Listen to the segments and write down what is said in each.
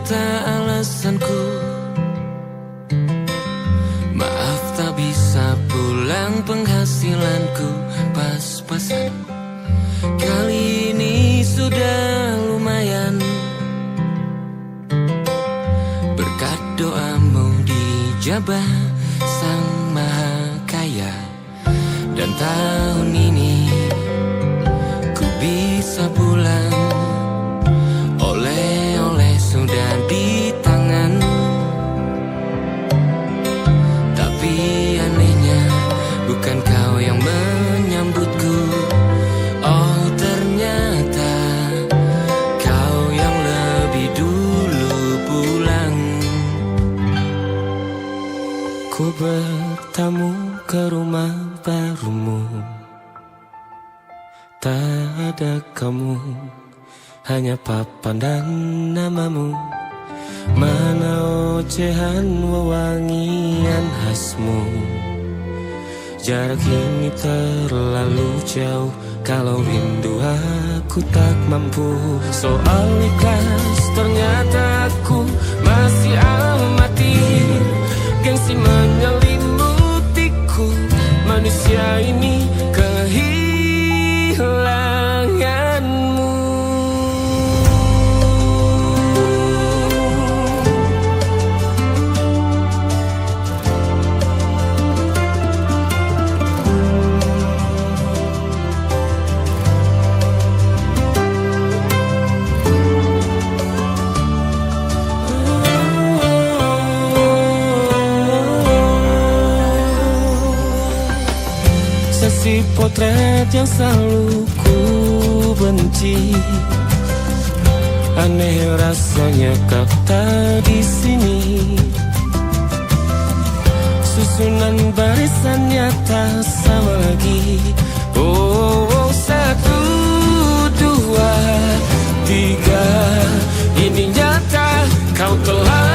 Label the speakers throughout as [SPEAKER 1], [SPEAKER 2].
[SPEAKER 1] ternyata alasanku. Maaf tak bisa pulang, penghasilanku pas-pasan. Kali ini sudah lumayan, berkat doamu dijabah Sang Maha Kaya. Dan tahun ini ku bisa pulang, oleh-oleh sudah di tangan. Tapi anehnya bukan kau yang menyambutku. Oh ternyata kau yang lebih dulu pulang. Ku bertamu ke rumah barumu, tak ada kamu, hanya papan dan namamu. Mana ocehan wewangian khasmu. Jarak ini terlalu jauh, kalau rindu aku tak mampu. Soal ikhlas ternyata aku masih amati. Gengsi menyelimutiku, manusia ini kehilanganmu. Sesi potret yang selalu ku benci, aneh rasanya kau tak di sini. Susunan barisannya tak sama lagi. Oh, 1, 2, 3, ini nyata kau telah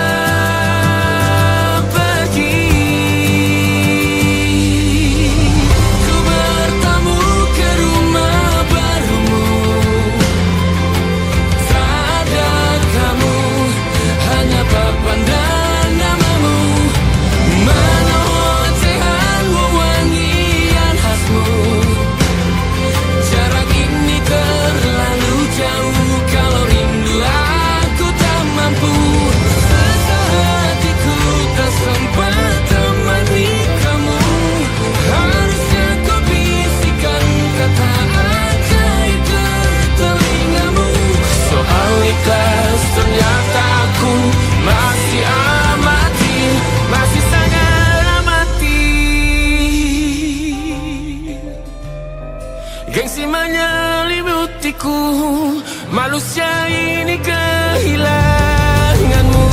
[SPEAKER 1] ternyata aku masih amati, masih sangat amati. Gengsi menyelimutiku, manusia ini kehilanganmu.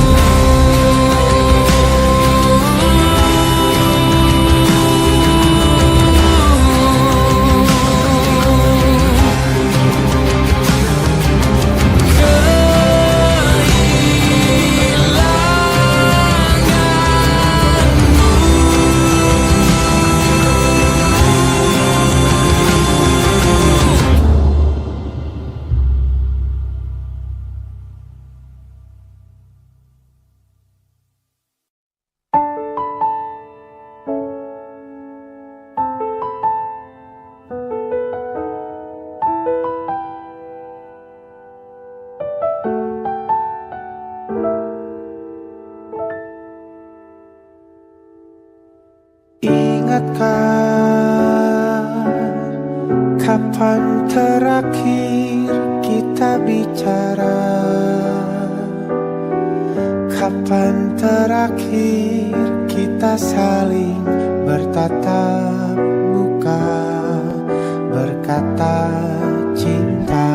[SPEAKER 2] Kapan terakhir kita bicara? Kapan terakhir kita saling bertatap muka, berkata cinta?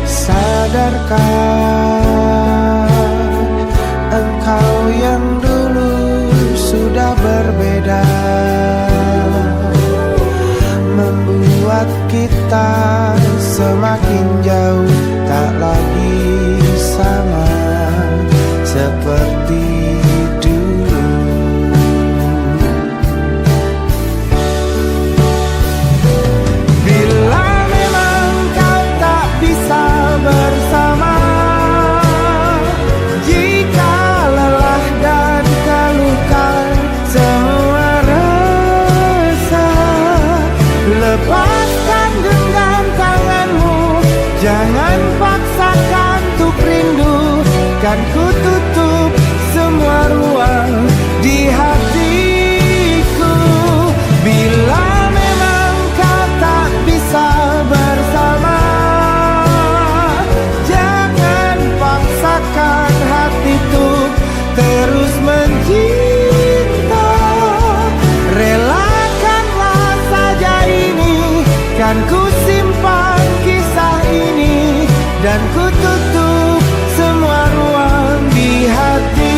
[SPEAKER 2] Sadarkah engkau yang dulu sudah berbeda, membuat kita semakin jauh, tak lagi sama seperti dulu. Bila Jangan paksakan untuk rindu, kan ku tutup semua ruang di hatiku. Bila memang kau tak bisa bersama, jangan paksakan hati untuk terus mencinta. Relakanlah saja ini, kan ku simpan kisah ini, dan ku tutup semua ruang di hatiku.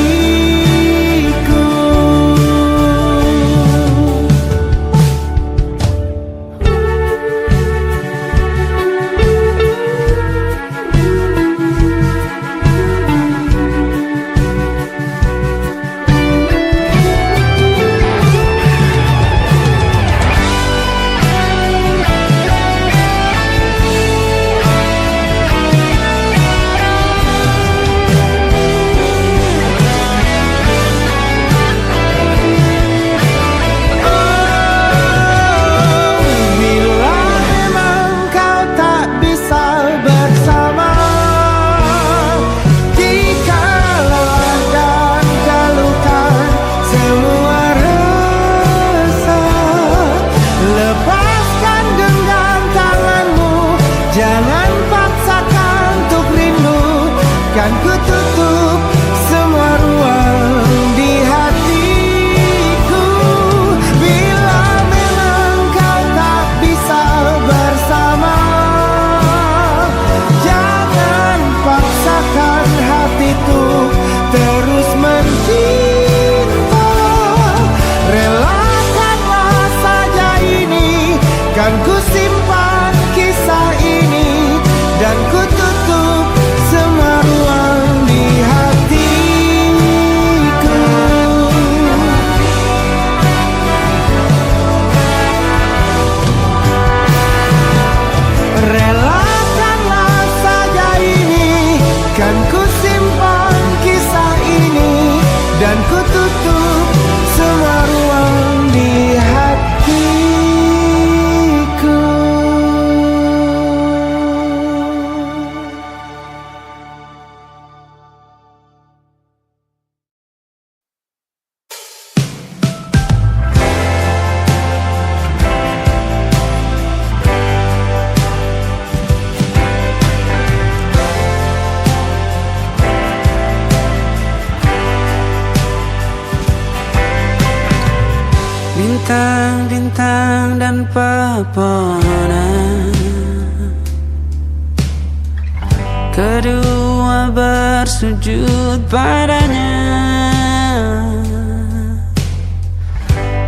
[SPEAKER 2] Jangan paksakan untuk rindu, kan ku tutup semua ruang di hatiku. Bila memang kau tak bisa bersama, jangan paksakan hatiku terus mencinta. Relakanlah saja ini, kan ku simpan kisah ini, dan ku tutup semua ruang di hatiku. Relakanlah saja ini, kan ku simpan kisah ini, dan ku tutup semua ruang di hatiku.
[SPEAKER 1] Bintang-bintang dan pepohonan, kedua bersujud padanya.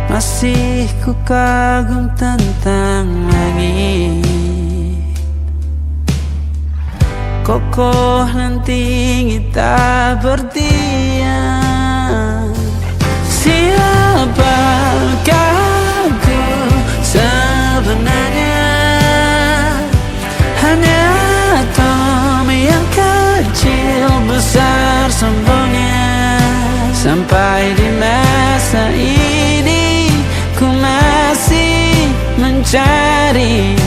[SPEAKER 1] Masih ku kagum tentang langit, kokoh dan tinggi tak berdiam. Siapakah aku sebenarnya? Hanya atom yang kecil besar sombongnya. Sampai di masa ini ku masih mencari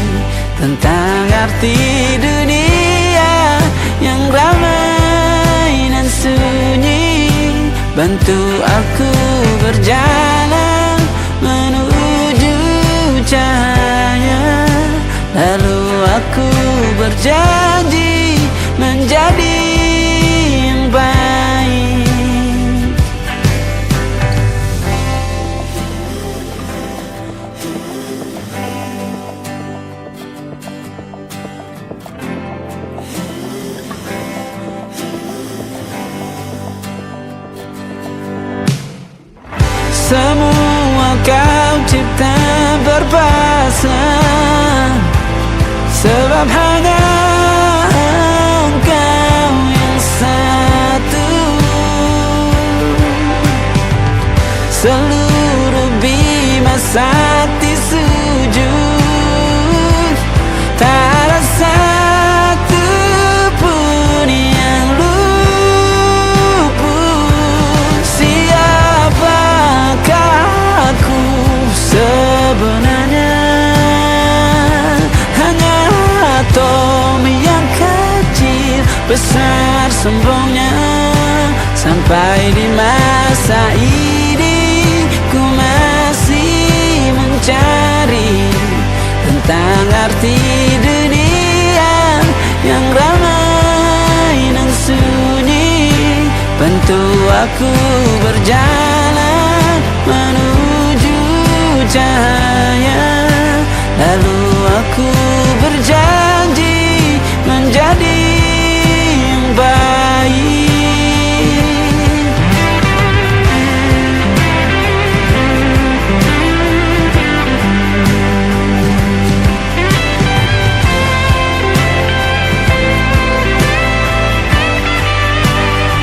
[SPEAKER 1] tentang arti dunia yang ramai dan sunyi. Bantu aku berjalan menuju cahaya, lalu aku berjanji menjadi yang baik. Semua kau cipta berpasang, sebab hanya engkau yang satu. Seluruh bima sakti sujud, tak ada satu pun yang luput. Siapakah aku sebenarnya? Hanya atom
[SPEAKER 3] besar sombongnya. Sampai di masa ini ku masih mencari tentang arti dunia yang ramai dan sunyi. Bantu aku berjalan menuju cahaya, lalu aku berjanji menjadi yang baik.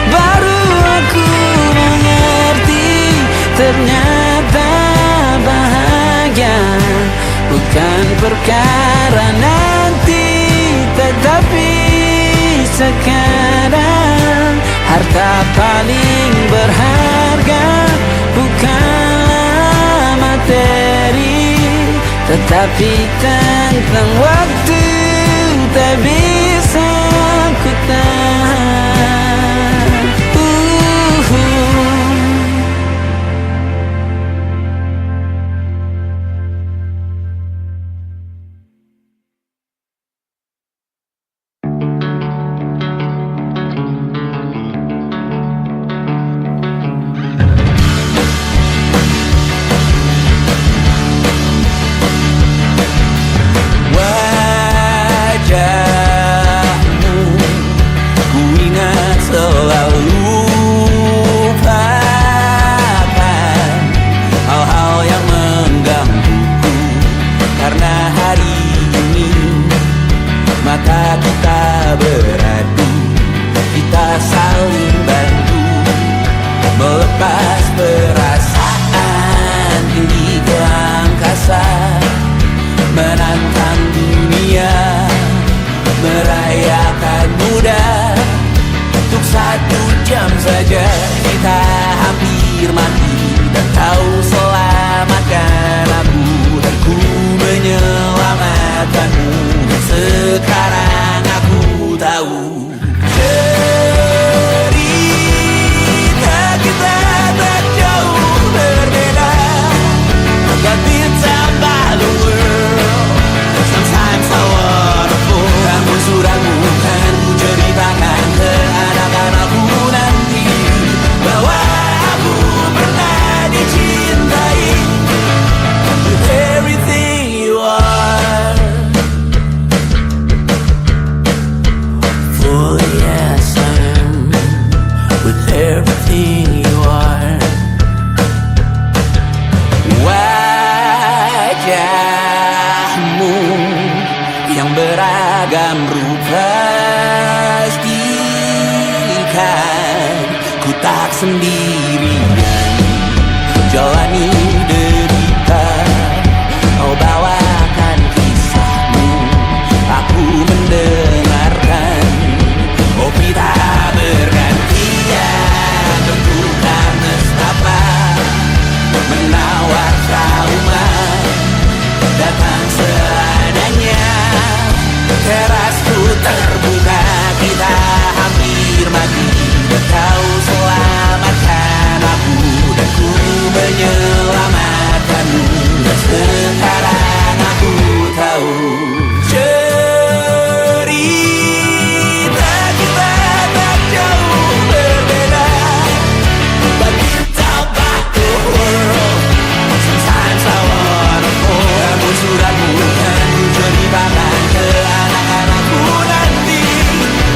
[SPEAKER 3] Baru aku mengerti, ternyata bahagia bukan perkara nanti, tetapi sekarang. Harta paling berharga bukanlah materi, tetapi tentang waktu tak bisa ku tahan.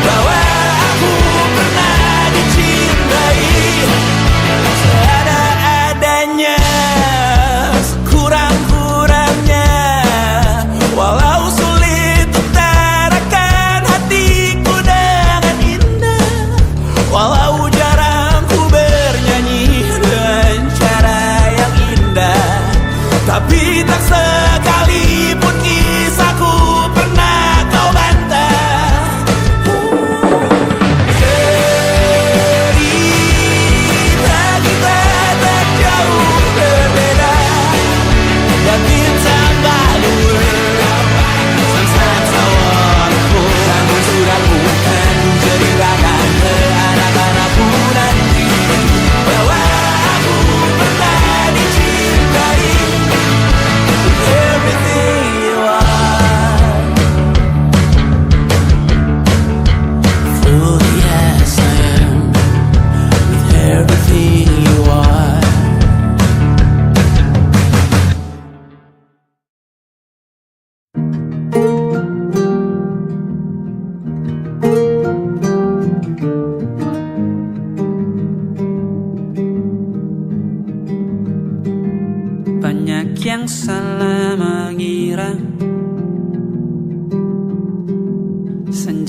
[SPEAKER 3] Bahwa aku pernah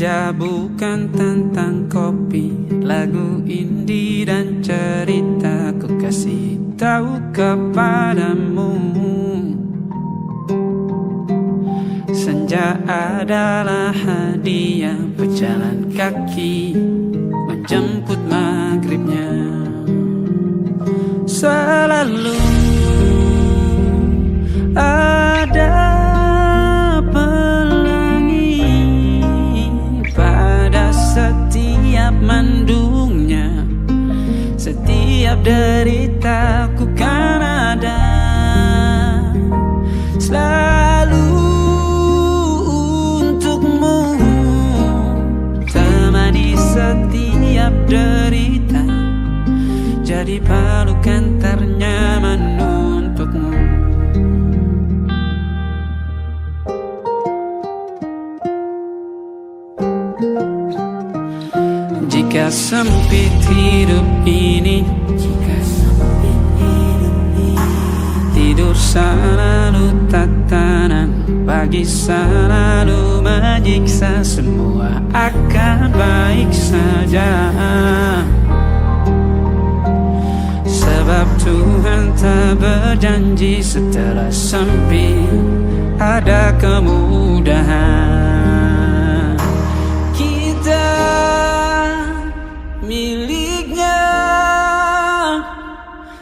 [SPEAKER 3] Senja bukan tentang kopi, lagu indie dan cerita ku kasih tahu kepadamu. Senja adalah hadiah pejalan kaki menjemput maghribnya. Selalu ada setiap mendungnya, setiap deritaku kan ada. Selalu untukmu, temani setiap derita, jadi pelukan ternyaman untukmu. Jika sempit hidup ini, tidur selalu tatanan, pagi selalu menyiksa, semua akan baik saja. Sebab Tuhan tak berjanji setelah sempit ada kemudahan. Kita miliknya,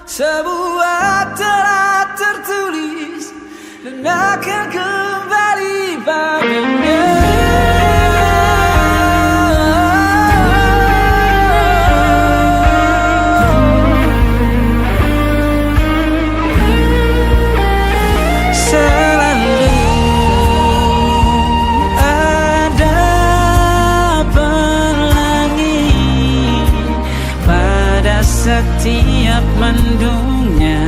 [SPEAKER 3] sebuah telah tertulis dan akan kembali padanya. Setiap mendungnya,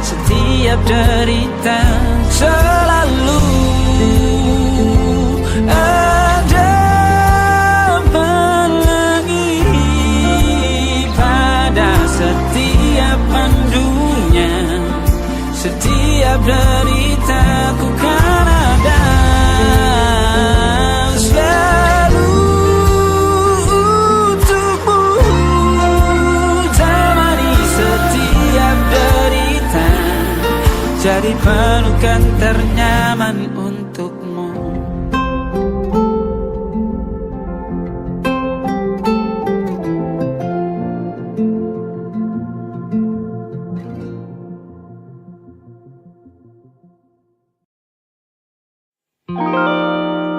[SPEAKER 3] setiap derita, selalu ada pelangi pada setiap mendungnya, setiap derita ku kan ada. Jadi pelukan ternyaman untukmu.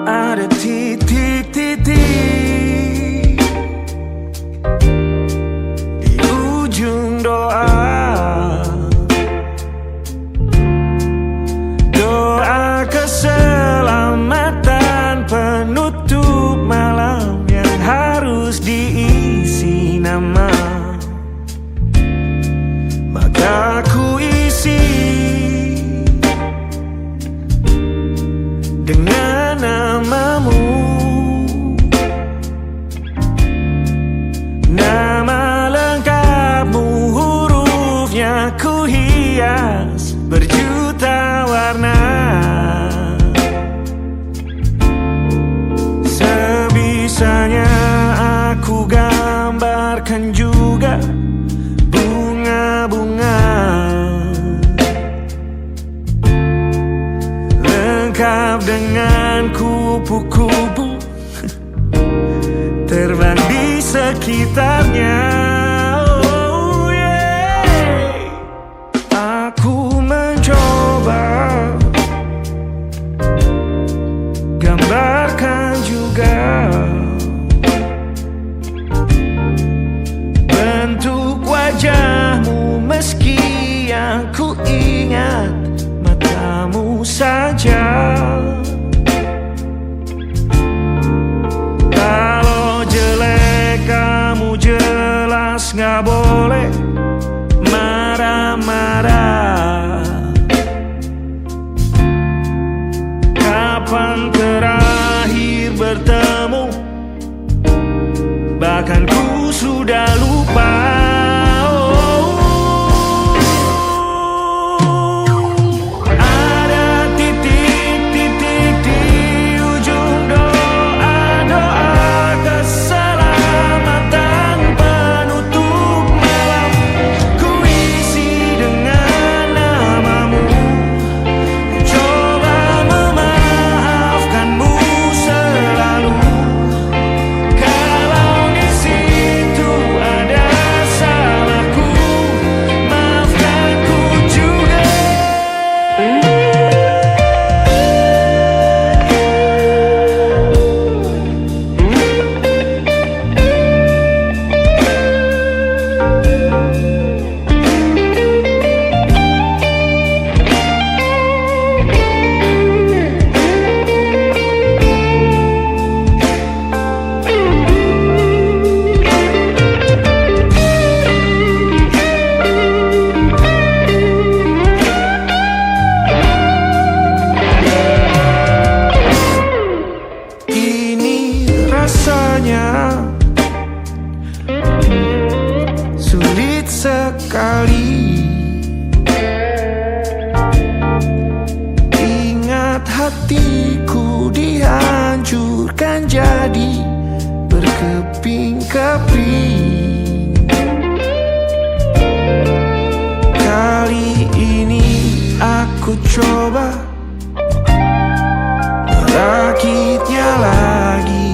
[SPEAKER 2] Ada titik-titik di ujung doa, keselamatan penutup malam yang harus diisi nama. Maka ku isi dengan namamu, nama lengkapmu, hurufnya ku hias berjuta warna. Sebisanya aku gambarkan juga bunga-bunga, lengkap dengan kupu-kupu terbang di sekitarnya. Oh yeah. Aku mencoba gambarkan juga bentuk wajahmu, meski yang ku ingat matamu saja. Kalau jelek kamu jelas gak boleh marah-marah. Kapan terakhir bertemu, bahkan ku sudah lupa. Ada titik-titik di ujung doa. Cintaku dihancurkan jadi berkeping-keping. Kali ini aku coba merakitnya lagi.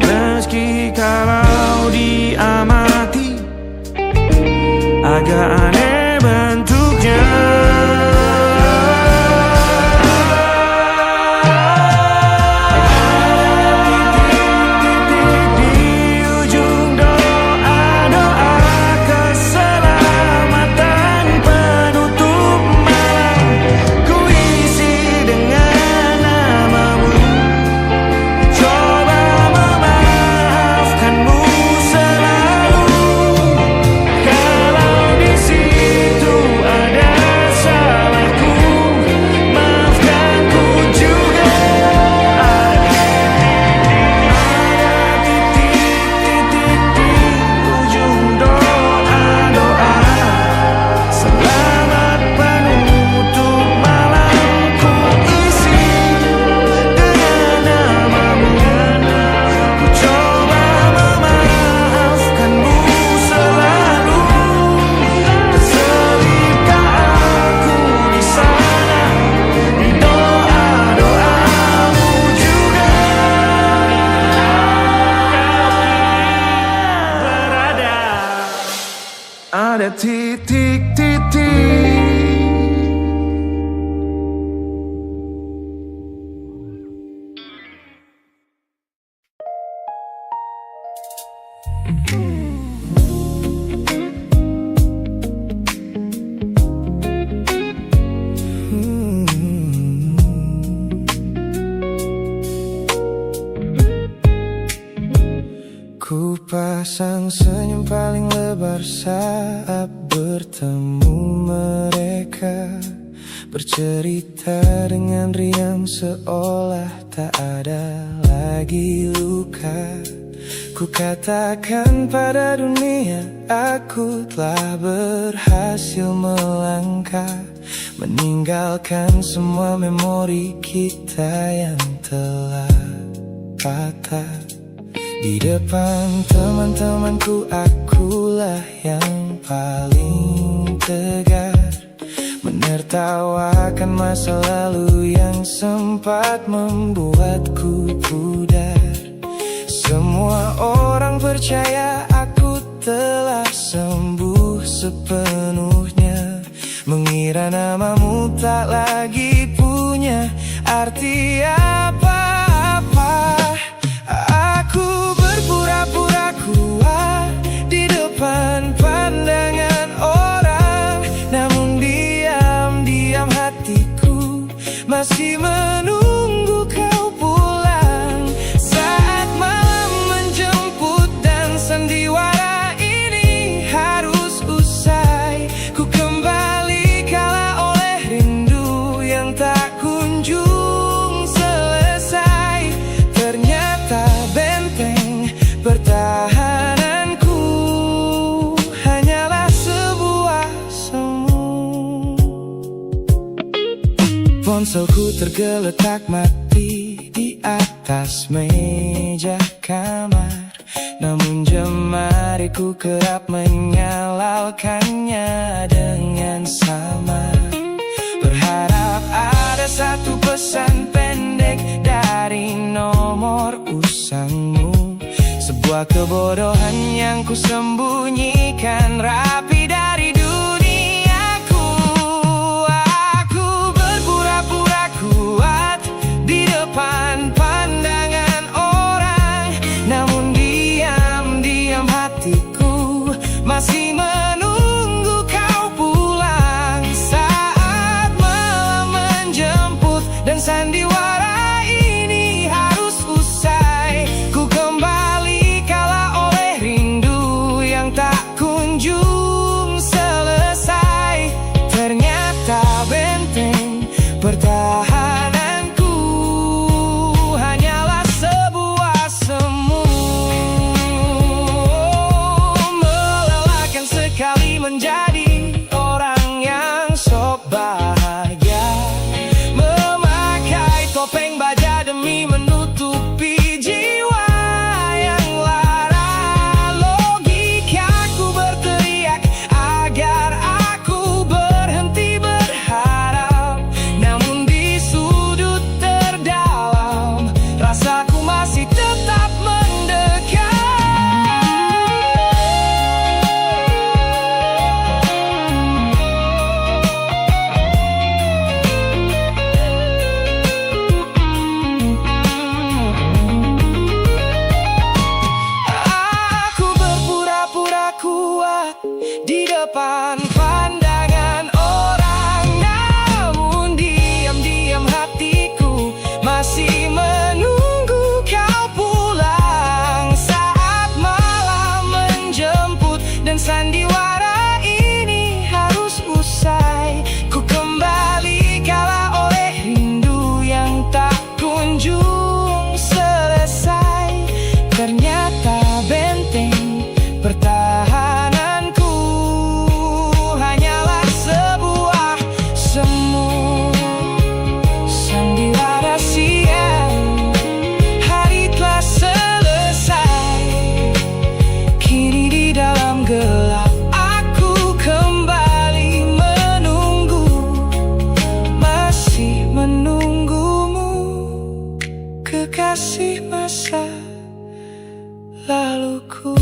[SPEAKER 2] Meski kalau diamati agak aneh bentuknya. Ada titik-titik. Ku pasang senyum paling lebar saat bertemu mereka, bercerita dengan riang seolah tak ada lagi luka. Ku katakan pada dunia aku telah berhasil melangkah, meninggalkan semua memori kita yang telah patah. Di depan teman-temanku akulah yang paling tegar, menertawakan masa lalu yang sempat membuatku pudar. Semua orang percaya aku telah sembuh sepenuhnya, mengira namamu tak lagi punya arti apa-apa. Aku berpura-pura kuat di depan pandangan orang, namun diam-diam hatiku masih menunggu kau pulang. Saat malam menjemput dan sandiwara ini harus usai, ku kembali kala oleh rindu yang tak kunjung selesai. Ternyata benteng pertahananku hanyalah sebuah semu. Ponselku tergeletak mati di atas meja kamar, namun jemariku kerap menyalakannya dengan samar. Berharap ada satu pesan pendek dari nomor usangmu, sebuah kebodohan yang ku sembunyikan rapi dari duniaku. Aku berpura-pura kuat di depan pandangan orang, namun diam-diam hatiku masih menunggu kau pulang. Saat malam menjemput dan sandiwara ini harus usai, ku kembali kala oleh rindu yang tak kunjung selesai. Ternyata benteng pertahananku hanyalah sebuah semu. Melelahkan sekali menjadi orang yang sok bahagia,
[SPEAKER 3] kasih masa laluku.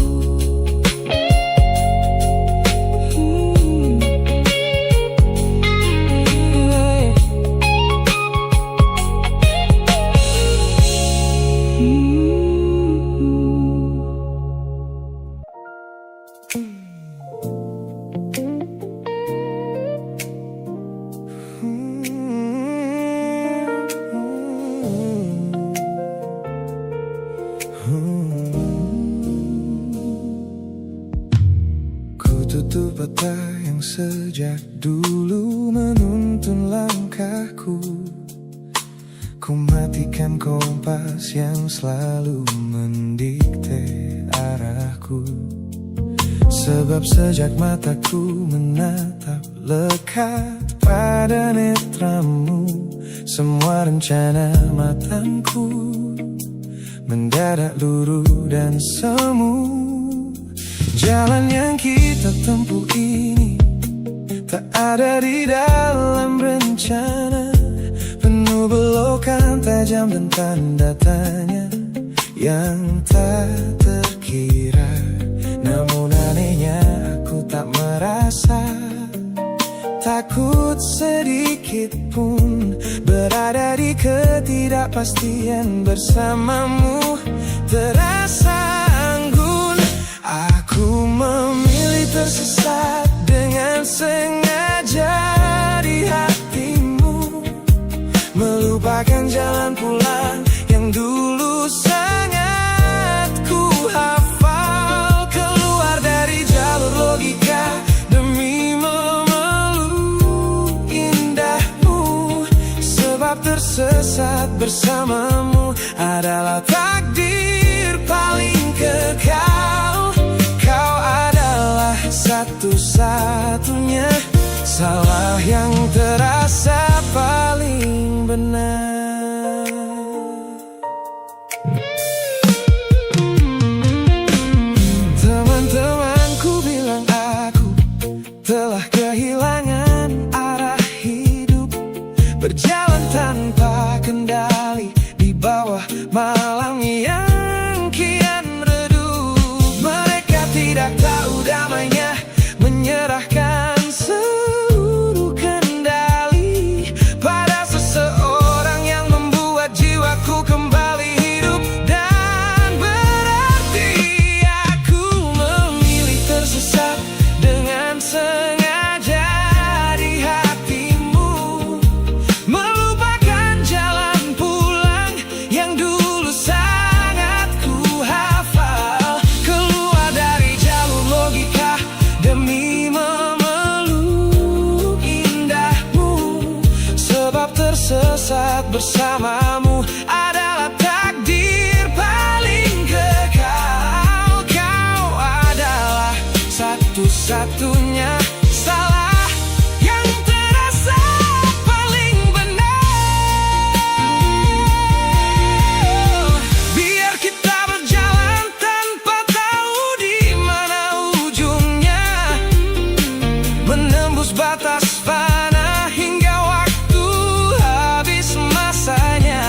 [SPEAKER 2] Ku tutup mata yang sejak dulu menuntun langkahku. Ku matikan kompas yang selalu mendikte arahku. Sebab sejak mataku menatap lekat pada netramu, semua rencana matangku mendadak luruh dan semu. Jalan yang kita tempuh ini tak ada di dalam rencana, penuh belokan tajam dan tanda tanya yang tak terkira. Namun anehnya aku tak merasa takut sedikit pun berada di ketidakpastian bersamamu. Terasa anggun, aku memilih tersesat dengan sengaja di hatimu, melupakan jalan pulang yang dulu sangat ku hafal. Keluar dari jalur logika demi memeluk indahmu, sebab tersesat bersamamu adalah takdir paling kekal. Kau adalah satu-satunya salah yang terasa paling benar. Teman-temanku bilang aku telah kehilangan arah hidup, berjalan tanpa kendali di bawah malam yang kian redup. Mereka tidak tahu damainya menyerahkan seluruh kendali pada seseorang yang membuat jiwaku kembali hidup dan berarti. Aku memilih tersesat dengan sengaja di hatimu, melupakan jalan pulang yang dulu sangat ku hafal. Keluar dari jalur logika demi memeluk indahmu, sebab tersesat bersamamu adalah takdir paling kekal. Kau adalah satu-satunya salah yang terasa paling benar. Biar kita berjalan tanpa tahu di mana ujungnya, menembus batas fana hingga waktu habis masanya.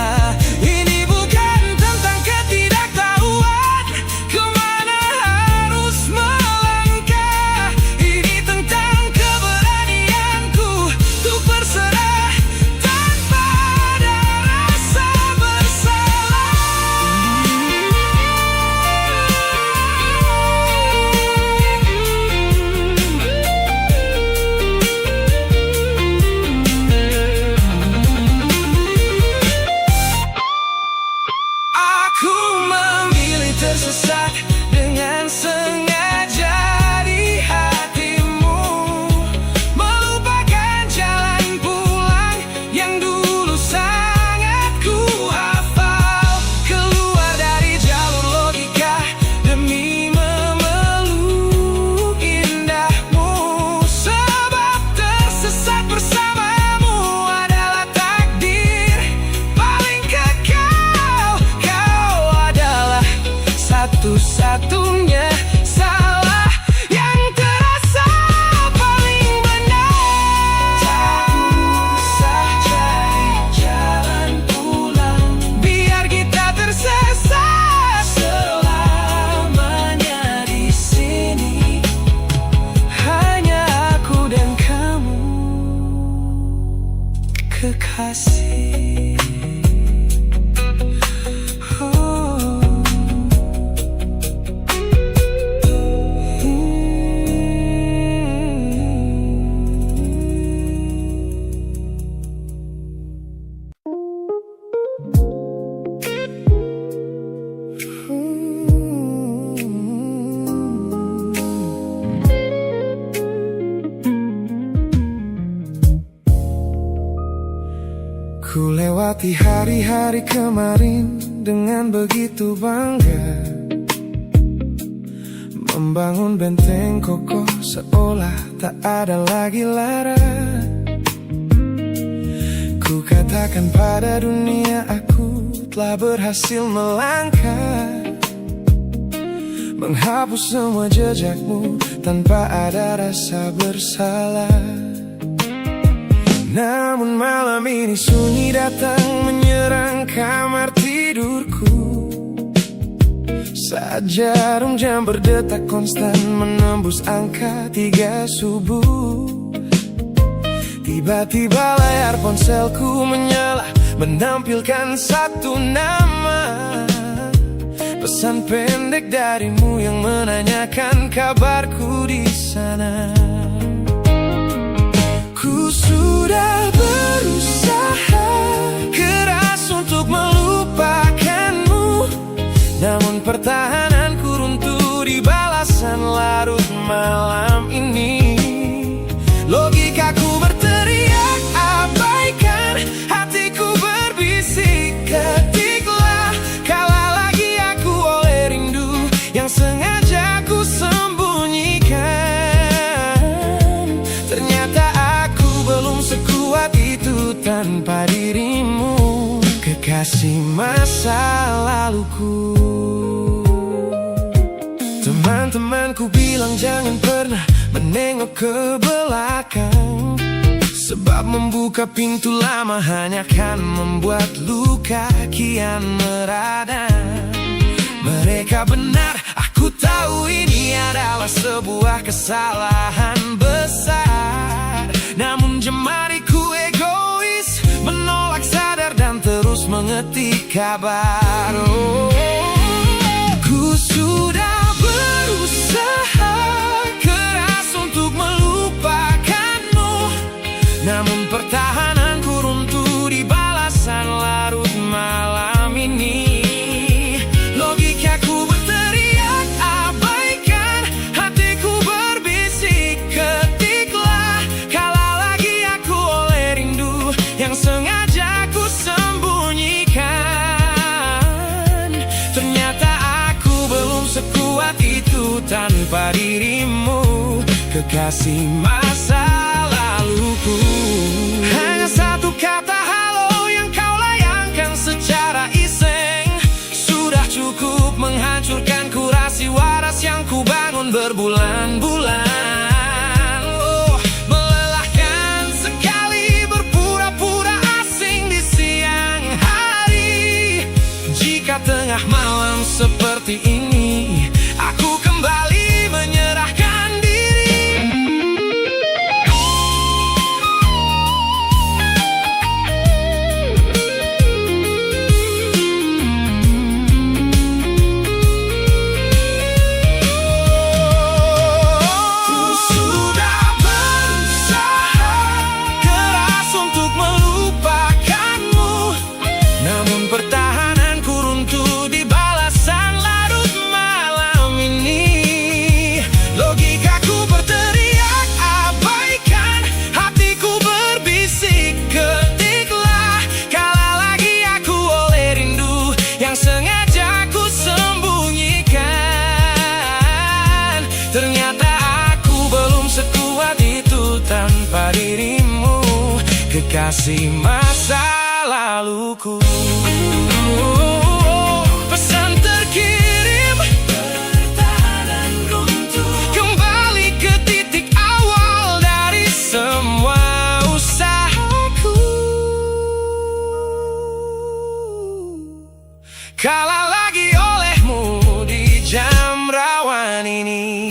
[SPEAKER 3] kekasih.
[SPEAKER 2] Ku lewati hari-hari kemarin dengan begitu bangga, membangun benteng kokoh seolah tak ada lagi lara. Ku katakan pada dunia aku telah berhasil melangkah, menghapus semua jejakmu tanpa ada rasa bersalah. Namun malam ini sunyi datang menyerang kamar tidurku, saat jarum jam berdetak konstan menembus angka 3 subuh. Tiba-tiba layar ponselku menyala, menampilkan satu nama, pesan pendek darimu yang menanyakan kabarku di sana. Ku sudah berusaha keras untuk melupakanmu, namun pertahananku runtuh di balasan larut malam ini. Logikaku berteriak abaikan, hatiku berbisik ketiklah, kalah lagi aku oleh rindu yang sengaja ku sembunyikan. Ternyata belum sekuat itu tanpa dirimu, kekasih masa laluku. Teman-temanku bilang jangan pernah menengok ke belakang, sebab membuka pintu lama hanya akan membuat luka kian meradang. Mereka benar, aku tahu ini adalah sebuah kesalahan besar, namun jemariku egois menolak sadar dan terus mengetik kabar. Ku sudah berusaha keras untuk melupakanmu, namun pertahananku runtuh di balasan larut malam ini. Logikaku berteriak abaikan, hatiku berbisik ketiklah, kalah lagi aku oleh rindu yang sengaja ku sembunyikan. Ternyata aku belum sekuat itu tanpa dirimu, kekasih masa laluku. Hanya satu kata halo yang kau layangkan secara iseng sudah cukup menghancurkan kurasi waras yang ku bangun berbulan-bulan. Melelahkan sekali berpura-pura asing di siang hari. Jika tengah malam seperti ini aku kembali menyerahkan diri. Ternyata aku belum sekuat itu tanpa dirimu, kekasih masa laluku. Pesan terkirim, pertahanan runtuh, kembali ke titik awal dari semua usahaku. Kalah lagi olehmu di jam rawan ini.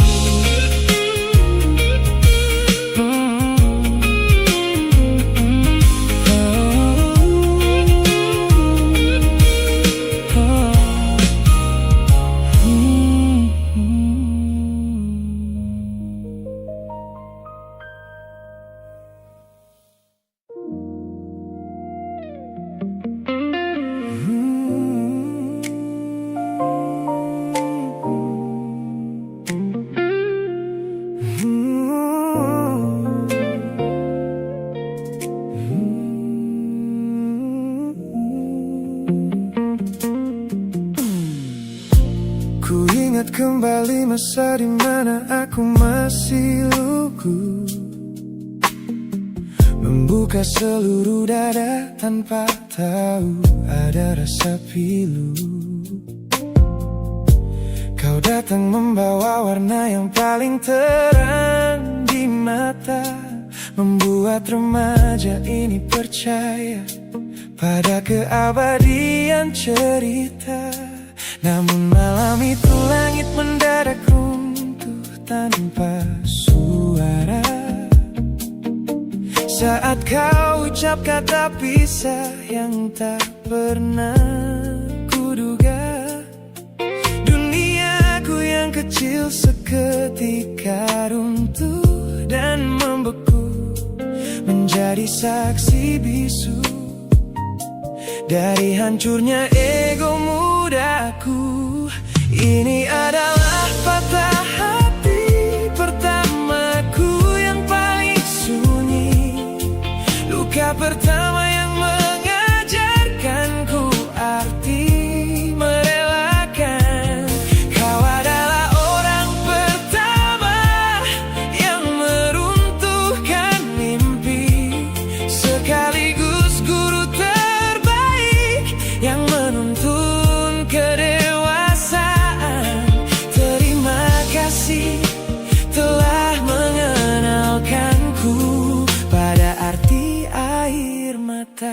[SPEAKER 2] Ku ingat kembali masa dimana aku masih lugu, membuka seluruh dada tanpa tahu ada rasa pilu. Kau datang membawa warna yang paling terang di mata, membuat remaja ini percaya pada keabadian cerita. Namun malam itu langit mendadak runtuh tanpa suara, saat kau ucap kata pisah yang tak pernah kuduga. Duniaku yang kecil seketika runtuh dan membeku, menjadi saksi bisu dari hancurnya ego mudaku. Ini adalah patah hati pertamaku yang paling sunyi, luka pertama yang mengajarkanku arti merelakan. Kau adalah orang pertama yang meruntuhkan mimpi, sekaligus guru terbaik yang menuntun kedewasaan. Terima kasih telah mengenalkanku pada arti air mata.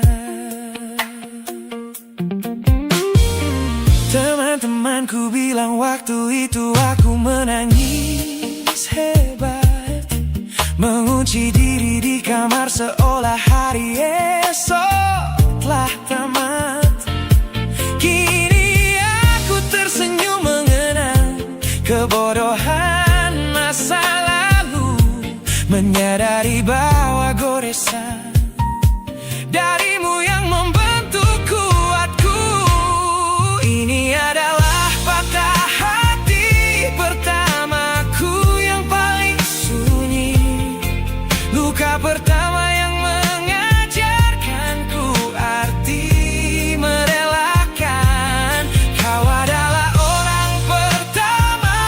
[SPEAKER 2] Teman-temanku bilang waktu itu aku menangis hebat, mengunci diri di kamar seolah hari esok telah tamat. Kini aku tersenyum mengenang kebodohan masa lalu, menyadari bahwa goresan darimu yang membentuk kuatku. Ini adalah patah hati pertamaku yang paling sunyi, luka pertama yang mengajarkanku arti merelakan. Kau adalah orang pertama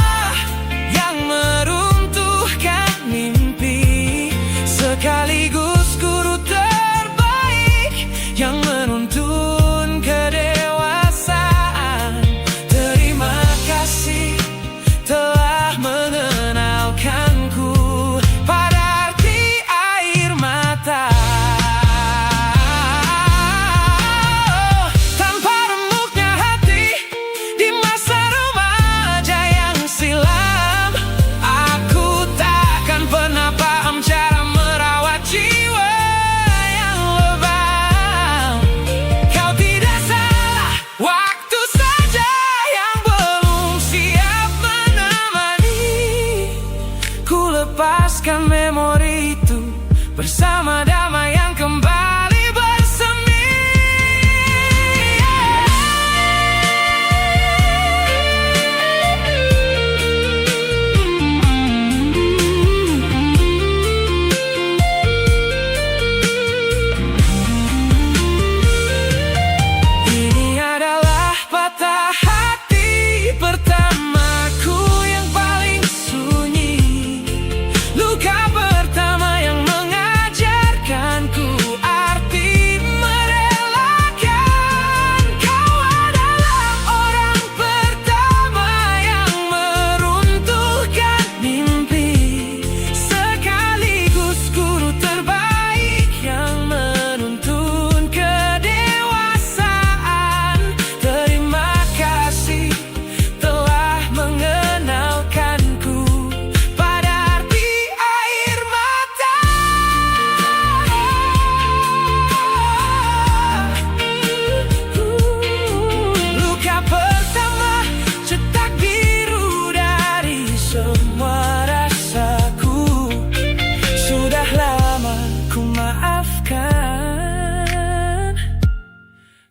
[SPEAKER 2] yang meruntuhkan mimpi, sekaligus guru terbaik yang menuntun kedewasaan. Terima kasih telah mengenalkanku pada arti air mata. Tanpa remuknya hati di masa remaja yang silam, aku takkan pernah paham cara merawat jiwa yang lebam.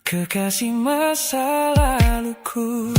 [SPEAKER 3] kekasih masa laluku.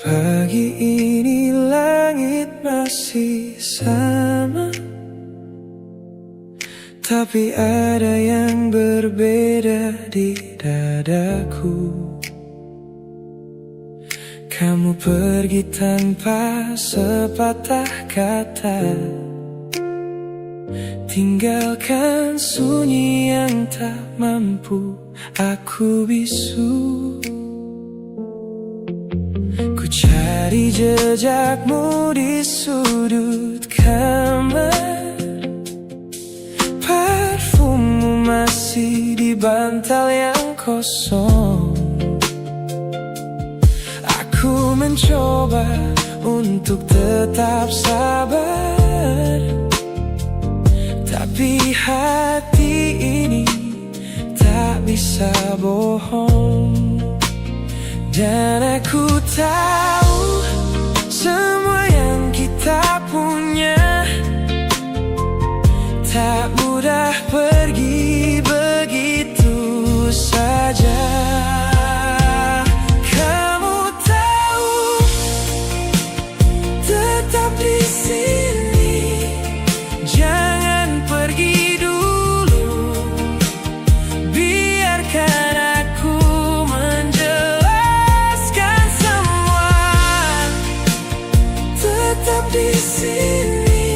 [SPEAKER 2] Pagi ini langit masih sama, tapi ada yang berbeda di dadaku. Kamu pergi tanpa sepatah kata, tinggalkan sunyi yang tak mampu aku bisu. Ku cari jejakmu di sudut kamar, parfummu masih di bantal yang kosong. Aku mencoba untuk tetap sabar, tapi hati ini tak bisa bohong. Dan aku tahu semua yang kita punya tak mudah pergi begitu saja. Kamu tahu, tetap di sini, jangan pergi dulu. Biarkan aku menjelaskan semua. Tetap di sini,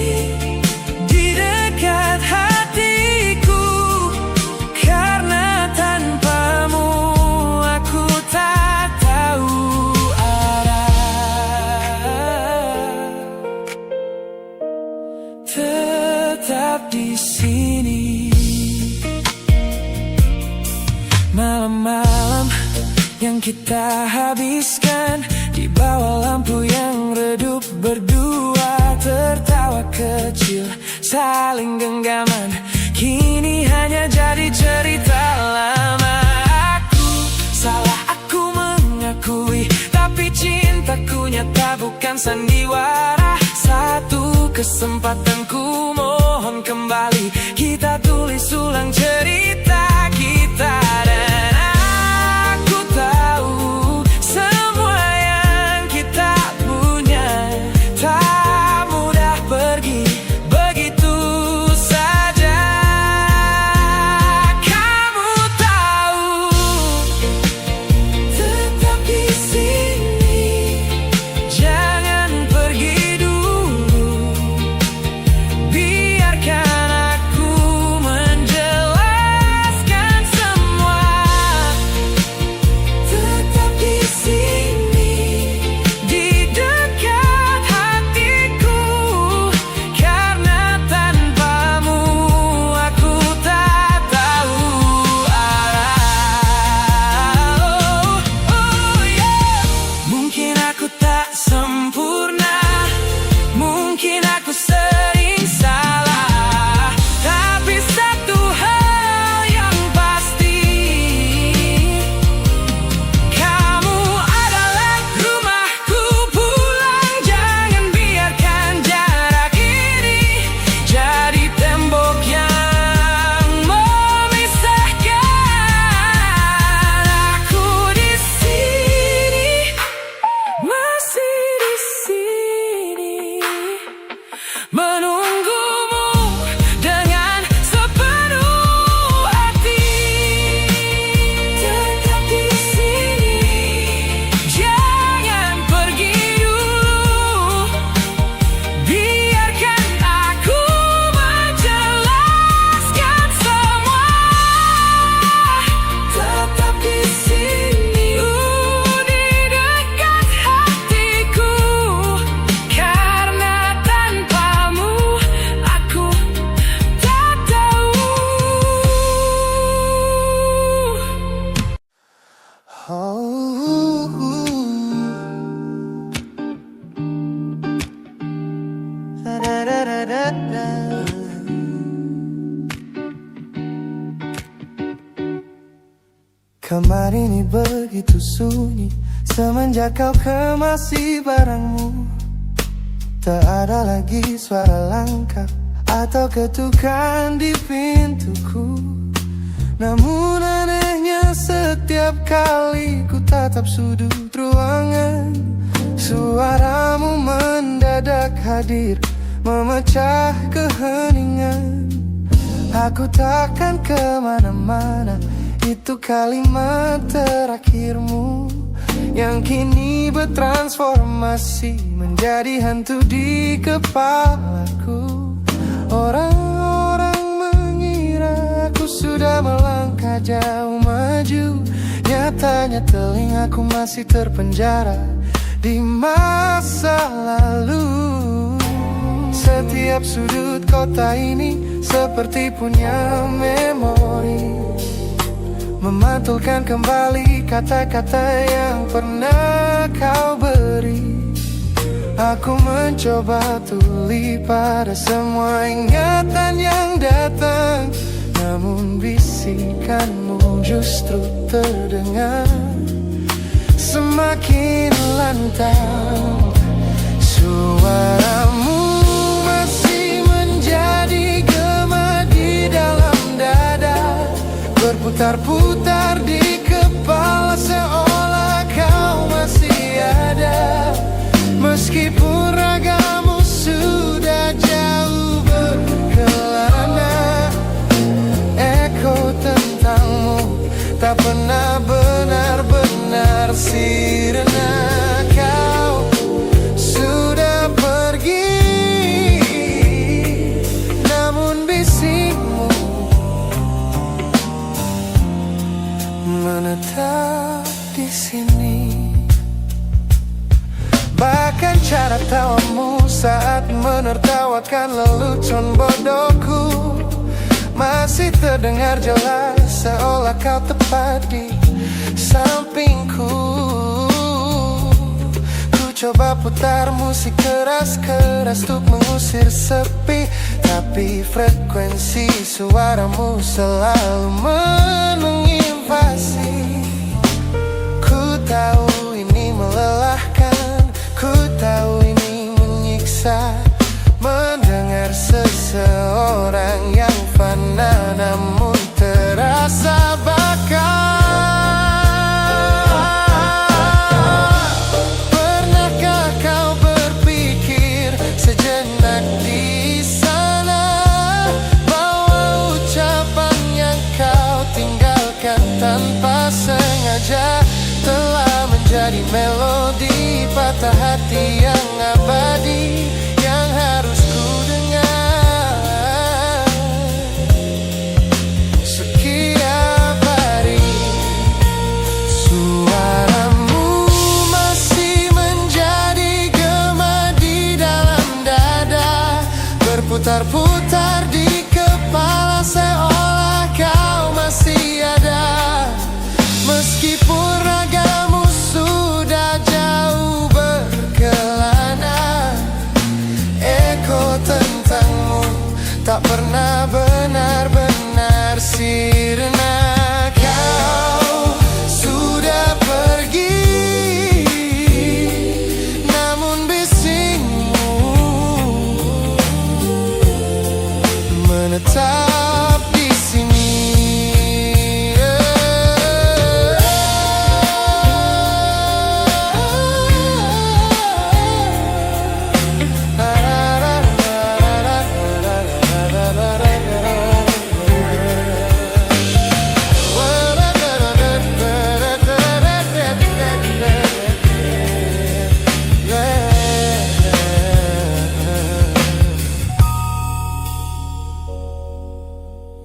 [SPEAKER 2] di dekat hatiku, karena tanpamu aku tak tahu arah. Tetap di sini. Malam-malam yang kita habiskan di bawah lampu yang redup, berdua tertawa kecil, saling genggaman, kini hanya jadi cerita lama. Aku salah, aku mengakui, tapi cintaku nyata bukan sandiwara. Satu kesempatan ku mohon kembali, kita tulis ulang cerita kita. Dan aku tahu semua yang kita punya tak mudah pergi begitu saja. Kamu tahu, tetap di sini, jangan pergi dulu. Biarkan aku menjelaskan Kamar ini begitu sunyi semenjak kau kemasi barangmu. Tak ada lagi suara langkah atau ketukan di pintuku. Namun anehnya setiap kali ku tatap sudut ruangan, suaramu mendadak hadir memecah keheningan. Aku takkan kemana-mana, itu kalimat terakhirmu yang kini bertransformasi menjadi hantu di kepalaku. Orang-orang mengira aku sudah melangkah jauh maju, nyatanya telingaku masih terpenjara di masa lalu. Setiap sudut kota ini seperti punya memori, memantulkan kembali kata-kata yang pernah kau beri. Aku mencoba tuli pada semua ingatan yang datang, namun bisikanmu justru terdengar semakin lantang. Suaramu masih menjadi gema di dalam dada, berputar-putar di kepala seolah kau masih ada. Meskipun ragamu sudah jauh berkelana, eko tentangmu tak pernah benar-benar sirna. Kau sudah pergi, namun bisikmu menetap di sini. Bahkan cara tawamu saat menertawakan lelucon bodohku masih terdengar jelas, seolah kau tepat di sampingku. Ku coba putar musik keras-keras untuk mengusir sepi, tapi frekuensi suaramu selalu menginvasi. Ku tahu ini melelahkan, ku tahu ini menyiksa, mendengar seseorang yang fana namun terasa bakal. Pernahkah kau berpikir sejenak di sana bahwa ucapan yang kau tinggalkan tanpa sengaja telah menjadi melodi patah hati yang abadi yang harus ku dengar setiap hari. Suaramu masih menjadi gema di dalam dada, berputar-putar di kepala seolah kau masih ada. Meskipun ragamu sudah jauh berkelana, eko tentangmu tak pernah benar-benar sirna. Kau sudah pergi, namun bisikmu menetap di sini.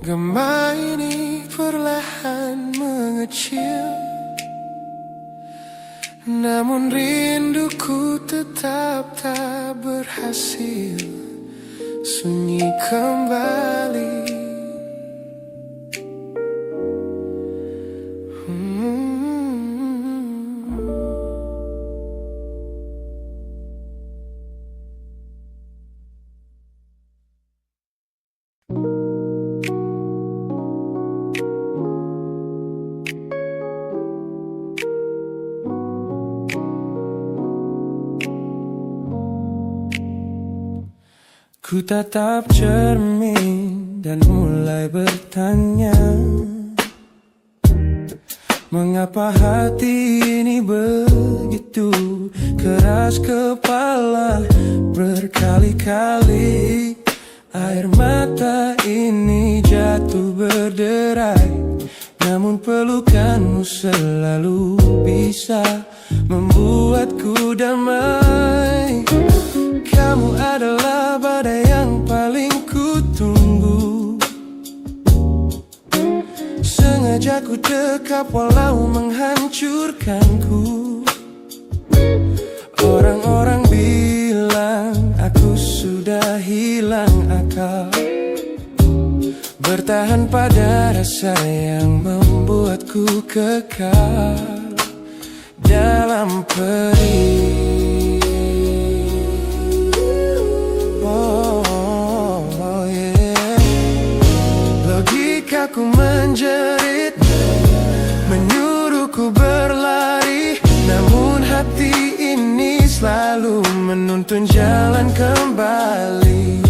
[SPEAKER 2] Gema ini perlahan mengecil, namun rinduku tetap tak berhasil sunyi kembali.
[SPEAKER 3] Ku tatap cermin dan mulai bertanya, mengapa hati ini begitu keras kepala? Berkali-kali air mata ini jatuh berderai, namun pelukanmu selalu bisa membuatku damai. Kamu adalah badai yang paling kutunggu, sengaja ku dekap walau menghancurkanku. Orang-orang bilang aku sudah hilang akal, bertahan pada rasa yang membuatku kekal dalam perih. Logikaku menjerit, menyuruhku berlari, namun hati ini selalu menuntun jalan kembali.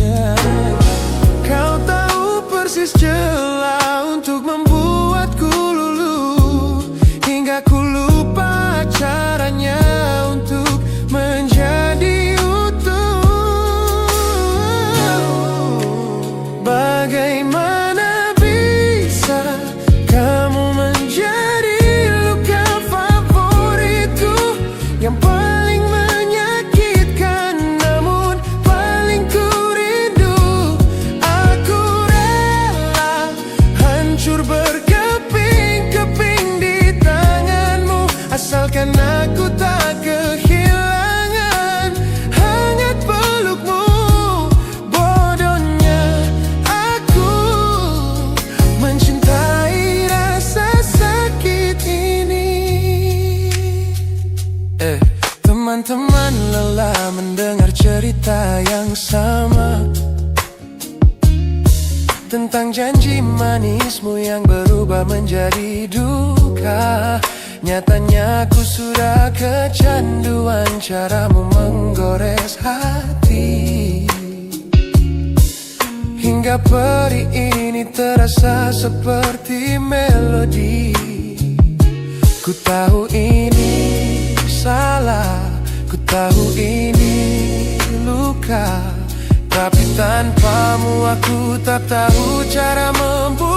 [SPEAKER 3] Kau tahu persis celah untuk membuatku luluh, hingga ku lupa caranya untuk menjadi utuh. Bagaimana bisa kamu menjadi luka favoritku, yang paling menyakitkan namun paling ku rindu. Aku rela hancur berkeping-keping di tanganmu, asalkan aku tak kehilangan hangat pelukmu. Bodohnya aku mencintai rasa sakit ini. Teman-teman lelah mendengar cerita yang sama, tentang janji manismu yang berubah menjadi duka. Nyatanya aku sudah kecanduan caramu menggores hati, hingga perih ini terasa seperti melodi. Ku tahu ini salah, ku tahu ini luka, tapi tanpamu aku tak tahu cara membuat